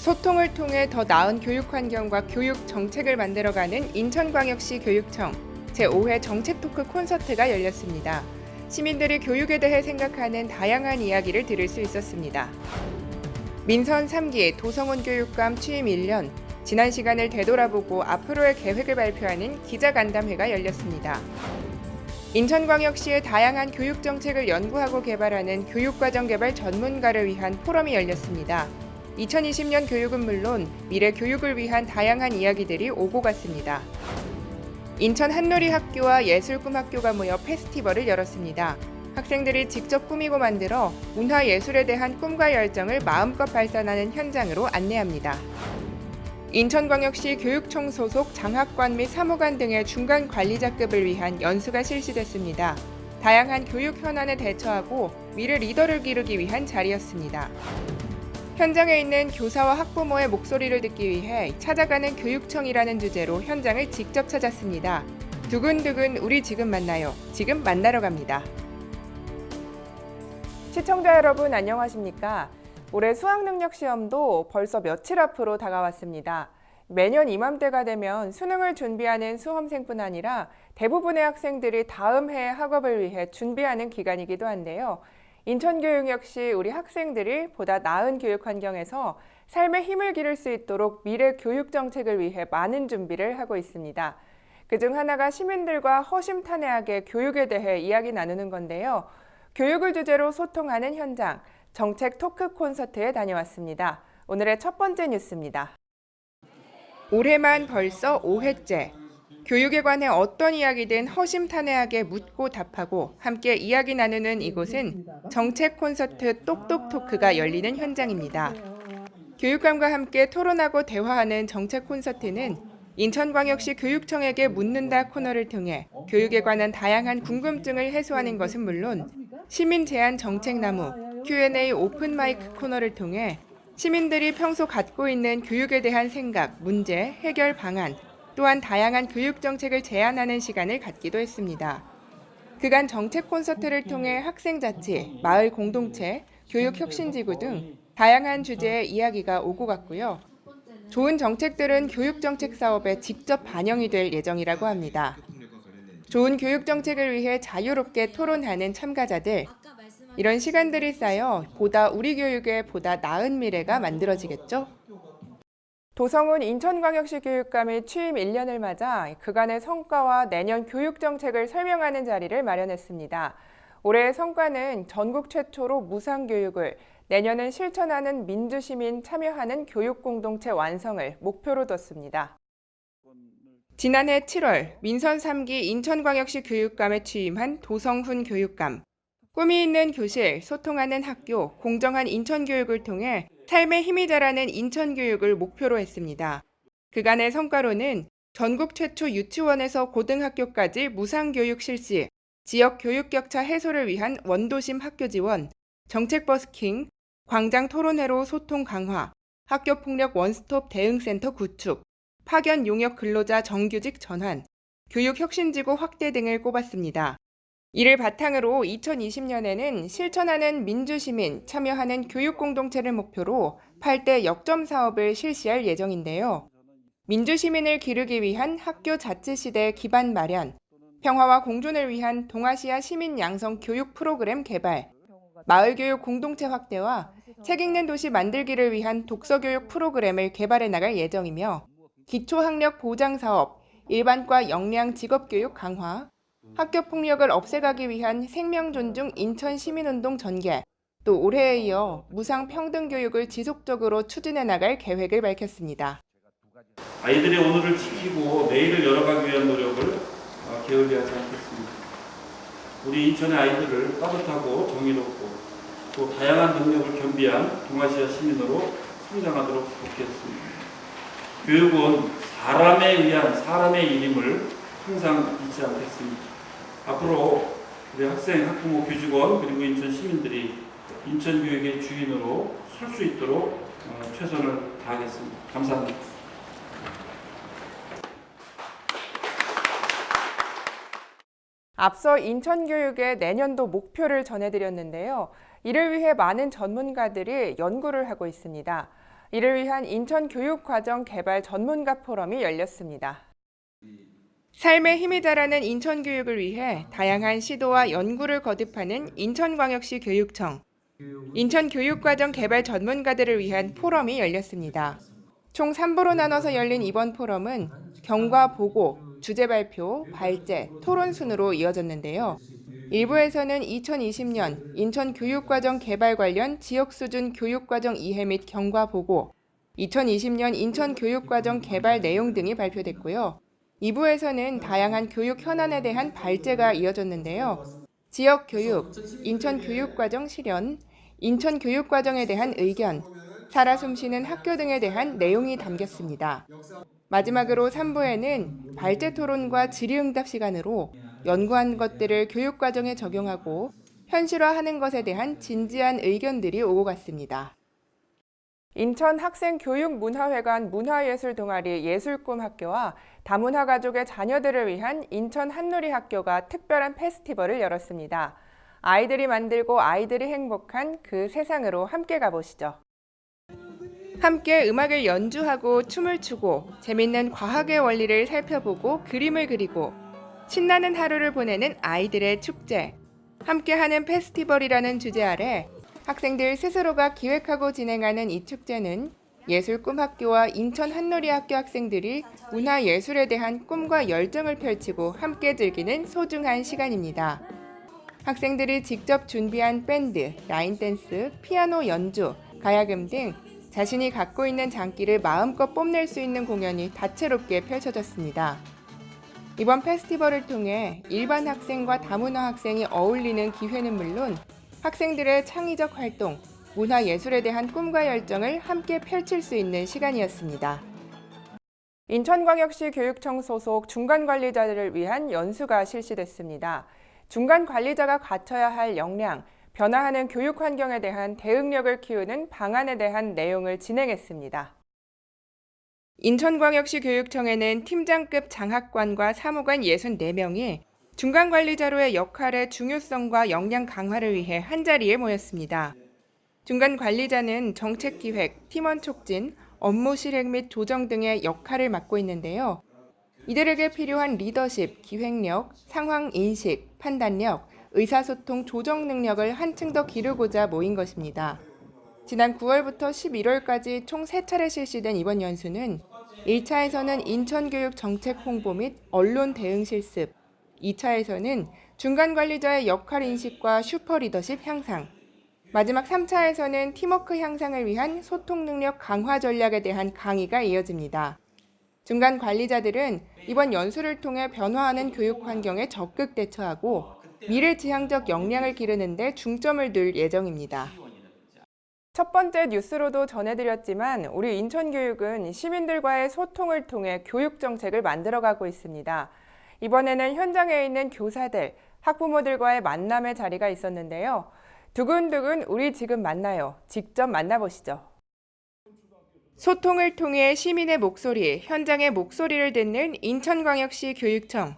소통을 통해 더 나은 교육 환경과 교육 정책을 만들어가는 인천광역시 교육청 제5회 정책 토크 콘서트가 열렸습니다. 시민들이 교육에 대해 생각하는 다양한 이야기를 들을 수 있었습니다. 민선 3기 도성훈 교육감 취임 1년, 지난 시간을 되돌아보고 앞으로의 계획을 발표하는 기자간담회가 열렸습니다. 인천광역시의 다양한 교육 정책을 연구하고 개발하는 교육과정 개발 전문가를 위한 포럼이 열렸습니다. 2020년 교육은 물론 미래 교육을 위한 다양한 이야기들이 오고 갔습니다. 인천 한누리학교와 예술꿈학교가 모여 페스티벌을 열었습니다. 학생들이 직접 꾸미고 만들어 문화예술에 대한 꿈과 열정을 마음껏 발산하는 현장으로 안내합니다. 인천광역시 교육청 소속 장학관 및 사무관 등의 중간 관리자급을 위한 연수가 실시됐습니다. 다양한 교육 현안에 대처하고 미래 리더를 기르기 위한 자리였습니다. 현장에 있는 교사와 학부모의 목소리를 듣기 위해 찾아가는 교육청이라는 주제로 현장을 직접 찾았습니다. 두근두근 우리 지금 만나요. 지금 만나러 갑니다. 시청자 여러분 안녕하십니까? 올해 수학능력시험도 벌써 며칠 앞으로 다가왔습니다. 매년 이맘때가 되면 수능을 준비하는 수험생뿐 아니라 대부분의 학생들이 다음 해의 학업을 위해 준비하는 기간이기도 한데요. 인천교육 역시 우리 학생들이 보다 나은 교육 환경에서 삶의 힘을 기를 수 있도록 미래 교육 정책을 위해 많은 준비를 하고 있습니다. 그중 하나가 시민들과 허심탄회하게 교육에 대해 이야기 나누는 건데요. 교육을 주제로 소통하는 현장, 정책 토크 콘서트에 다녀왔습니다. 오늘의 첫 번째 뉴스입니다. 올해만 벌써 5회째. 교육에 관해 어떤 이야기든 허심탄회하게 묻고 답하고 함께 이야기 나누는 이곳은 정책 콘서트 똑똑 토크가 열리는 현장입니다. 교육감과 함께 토론하고 대화하는 정책 콘서트는 인천광역시 교육청에게 묻는다 코너를 통해 교육에 관한 다양한 궁금증을 해소하는 것은 물론 시민 제안 정책나무, Q&A 오픈 마이크 코너를 통해 시민들이 평소 갖고 있는 교육에 대한 생각, 문제, 해결 방안, 또한 다양한 교육 정책을 제안하는 시간을 갖기도 했습니다. 그간 정책 콘서트를 통해 학생자치, 마을 공동체, 교육혁신지구 등 다양한 주제의 이야기가 오고 갔고요. 좋은 정책들은 교육정책 사업에 직접 반영이 될 예정이라고 합니다. 좋은 교육정책을 위해 자유롭게 토론하는 참가자들, 이런 시간들이 쌓여 보다 우리 교육에 보다 나은 미래가 만들어지겠죠? 도성훈 인천광역시 교육감이 취임 1년을 맞아 그간의 성과와 내년 교육정책을 설명하는 자리를 마련했습니다. 올해의 성과는 전국 최초로 무상교육을, 내년은 실천하는 민주시민 참여하는 교육공동체 완성을 목표로 뒀습니다. 지난해 7월 민선 3기 인천광역시 교육감에 취임한 도성훈 교육감. 꿈이 있는 교실, 소통하는 학교, 공정한 인천교육을 통해 삶의 힘이 자라는 인천교육을 목표로 했습니다. 그간의 성과로는 전국 최초 유치원에서 고등학교까지 무상교육 실시, 지역 교육격차 해소를 위한 원도심 학교 지원, 정책 버스킹, 광장 토론회로 소통 강화, 학교폭력 원스톱 대응센터 구축, 파견 용역 근로자 정규직 전환, 교육혁신지구 확대 등을 꼽았습니다. 이를 바탕으로 2020년에는 실천하는 민주시민 참여하는 교육공동체를 목표로 8대 역점 사업을 실시할 예정인데요. 민주시민을 기르기 위한 학교 자치시대 기반 마련, 평화와 공존을 위한 동아시아 시민 양성 교육 프로그램 개발, 마을교육 공동체 확대와 책 읽는 도시 만들기를 위한 독서교육 프로그램을 개발해 나갈 예정이며 기초학력 보장 사업, 일반과 역량 직업교육 강화, 학교폭력을 없애가기 위한 생명존중 인천시민운동 전개, 또 올해에 이어 무상평등교육을 지속적으로 추진해 나갈 계획을 밝혔습니다. 아이들의 오늘을 지키고 내일을 열어가기 위한 노력을 게을리하지 않겠습니다. 우리 인천의 아이들을 따뜻하고 정의롭고 또 다양한 능력을 겸비한 동아시아 시민으로 성장하도록 돕겠습니다. 교육은 사람에 의한 사람의 일임을 항상 잊지 않겠습니다. 앞으로 우리 학생, 학부모, 교직원 그리고 인천 시민들이 인천 교육의 주인으로 설 수 있도록 최선을 다하겠습니다. 감사합니다. 앞서 인천교육의 내년도 목표를 전해드렸는데요. 이를 위해 많은 전문가들이 연구를 하고 있습니다. 이를 위한 인천교육과정 개발 전문가 포럼이 열렸습니다. 삶의 힘이 자라는 인천교육을 위해 다양한 시도와 연구를 거듭하는 인천광역시 교육청. 인천교육과정 개발 전문가들을 위한 포럼이 열렸습니다. 총 3부로 나눠서 열린 이번 포럼은 경과 보고, 주제 발표, 발제, 토론 순으로 이어졌는데요. 1부에서는 2020년 인천교육과정 개발 관련 지역수준 교육과정 이해 및 경과 보고, 2020년 인천교육과정 개발 내용 등이 발표됐고요. 2부에서는 다양한 교육 현안에 대한 발제가 이어졌는데요. 지역교육, 인천교육과정 실현, 인천교육과정에 대한 의견, 살아 숨쉬는 학교 등에 대한 내용이 담겼습니다. 마지막으로 3부에는 발제 토론과 질의응답 시간으로 연구한 것들을 교육과정에 적용하고 현실화하는 것에 대한 진지한 의견들이 오고 갔습니다. 인천학생교육문화회관 문화예술동아리 예술꿈학교와 다문화가족의 자녀들을 위한 인천 한누리학교가 특별한 페스티벌을 열었습니다. 아이들이 만들고 아이들이 행복한 그 세상으로 함께 가보시죠. 함께 음악을 연주하고 춤을 추고 재밌는 과학의 원리를 살펴보고 그림을 그리고 신나는 하루를 보내는 아이들의 축제. 함께하는 페스티벌이라는 주제 아래 학생들 스스로가 기획하고 진행하는 이 축제는 예술꿈학교와 인천 한누리학교 학생들이 문화예술에 대한 꿈과 열정을 펼치고 함께 즐기는 소중한 시간입니다. 학생들이 직접 준비한 밴드, 라인댄스, 피아노 연주, 가야금 등 자신이 갖고 있는 장기를 마음껏 뽐낼 수 있는 공연이 다채롭게 펼쳐졌습니다. 이번 페스티벌을 통해 일반 학생과 다문화 학생이 어울리는 기회는 물론 학생들의 창의적 활동, 문화예술에 대한 꿈과 열정을 함께 펼칠 수 있는 시간이었습니다. 인천광역시 교육청 소속 중간관리자들을 위한 연수가 실시됐습니다. 중간관리자가 갖춰야 할 역량, 변화하는 교육 환경에 대한 대응력을 키우는 방안에 대한 내용을 진행했습니다. 인천광역시 교육청에는 팀장급 장학관과 사무관 64명이 중간관리자로의 역할의 중요성과 역량 강화를 위해 한자리에 모였습니다. 중간관리자는 정책기획, 팀원 촉진, 업무 실행 및 조정 등의 역할을 맡고 있는데요. 이들에게 필요한 리더십, 기획력, 상황 인식, 판단력, 의사소통 조정 능력을 한층 더 기르고자 모인 것입니다. 지난 9월부터 11월까지 총 3차례 실시된 이번 연수는 1차에서는 인천교육 정책 홍보 및 언론 대응 실습, 2차에서는 중간관리자의 역할 인식과 슈퍼 리더십 향상, 마지막 3차에서는 팀워크 향상을 위한 소통 능력 강화 전략에 대한 강의가 이어집니다. 중간관리자들은 이번 연수를 통해 변화하는 교육 환경에 적극 대처하고 미래지향적 역량을 기르는 데 중점을 둘 예정입니다. 첫 번째 뉴스로도 전해드렸지만 우리 인천교육은 시민들과의 소통을 통해 교육 정책을 만들어가고 있습니다. 이번에는 현장에 있는 교사들, 학부모들과의 만남의 자리가 있었는데요. 두근두근 우리 지금 만나요. 직접 만나보시죠. 소통을 통해 시민의 목소리, 현장의 목소리를 듣는 인천광역시 교육청.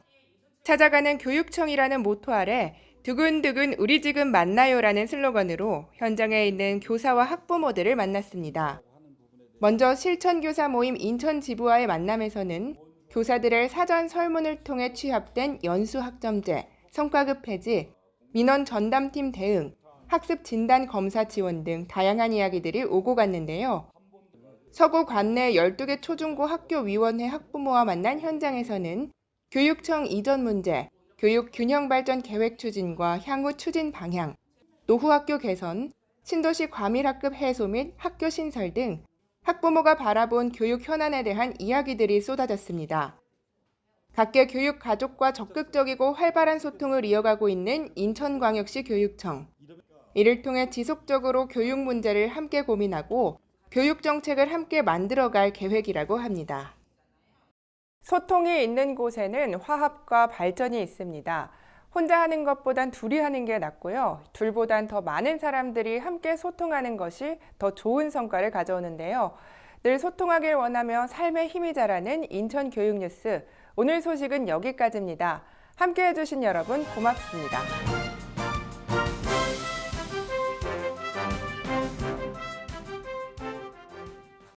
찾아가는 교육청이라는 모토 아래 두근두근 우리 지금 만나요라는 슬로건으로 현장에 있는 교사와 학부모들을 만났습니다. 먼저 실천교사 모임 인천 지부와의 만남에서는 교사들의 사전 설문을 통해 취합된 연수 학점제, 성과급 폐지, 민원 전담팀 대응, 학습 진단 검사 지원 등 다양한 이야기들이 오고 갔는데요. 서구 관내 12개 초중고 학교위원회 학부모와 만난 현장에서는 교육청 이전 문제, 교육 균형 발전 계획 추진과 향후 추진 방향, 노후 학교 개선, 신도시 과밀학급 해소 및 학교 신설 등 학부모가 바라본 교육 현안에 대한 이야기들이 쏟아졌습니다. 각계 교육 가족과 적극적이고 활발한 소통을 이어가고 있는 인천광역시 교육청. 이를 통해 지속적으로 교육 문제를 함께 고민하고 교육 정책을 함께 만들어갈 계획이라고 합니다. 소통이 있는 곳에는 화합과 발전이 있습니다. 혼자 하는 것보단 둘이 하는 게 낫고요. 둘보단 더 많은 사람들이 함께 소통하는 것이 더 좋은 성과를 가져오는데요. 늘 소통하길 원하며 삶의 힘이 자라는 인천교육뉴스. 오늘 소식은 여기까지입니다. 함께 해주신 여러분 고맙습니다.